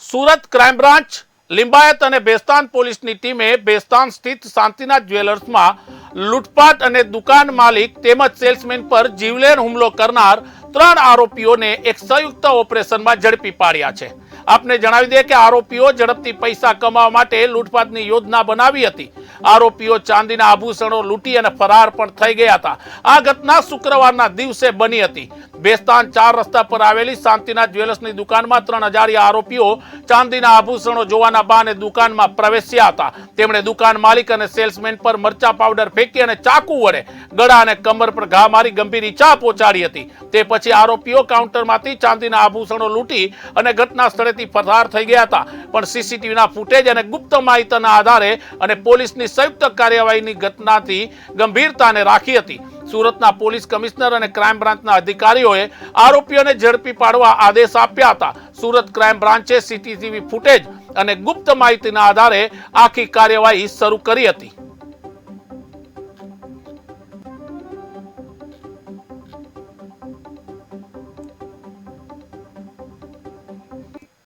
Surat crime branch, Limbayat અને બેસ્તાન પોલીસની ટીમે બેસ્તાન સ્થિત શાંતિનાથ જ્વેલર્સમાં લૂંટફાટ અને દુકાન માલિક તેમજ સેલ્સમેન પર જીવલેણ હુમલો કરનાર 3 આરોપીઓને એક સંયુક્ત ઓપરેશનમાં ઝડપી પાડ્યા છે। આપને જણાવી દઈએ કે આરોપીઓ ઝડપથી પૈસા કમાવા માટે લૂંટફાટની યોજના બનાવી હતી। આરોપીઓ ચાંદીના આભૂષણો લૂંટી અને ફરાર પણ થઈ ગયા હતા। આ ઘટના શુક્રવારના દિવસે બની હતી। બેસ્તાન 4 રસ્તા પર આવેલી શાંતિનાથ જ્વેલર્સની દુકાનમાં 3 અજાણ્યા આરોપીઓ ચાંદીના આભૂષણો જોવાના બહાને દુકાનમાં પ્રવેશ્યા હતા। તેમણે દુકાન માલિક અને સેલ્સમેન પર મરચા પાવડર ફેંકી અને ચાકુ વડે ગળા અને કમર પર ઘા મારી ગંભીર ઈજા પહોંચાડી હતી। તે પછી આરોપીઓ કાઉન્ટરમાંથી ચાંદીના આભૂષણો લૂંટી અને ઘટના સ્થળેથી ફરાર થઈ ગયા હતા। પણ સીસીટીવીના ફૂટેજ અને ગુપ્ત માહિતીના આધારે અને પોલીસની સંયુક્ત કાર્યવાહીની ઘટનાથી ગંભીરતાને રાખી હતી। સુરતના પોલીસ કમિશનર અને ક્રાઇમ બ્રાન્ચના અધિકારીઓએ આરોપીઓને ઝડપી પાડવા આદેશ આપ્યા હતા। સુરત ક્રાઇમ બ્રાન્ચે સીસીટીવી ફૂટેજ અને ગુપ્ત માહિતીના આધારે આખી કાર્યવાહી શરૂ કરી હતી।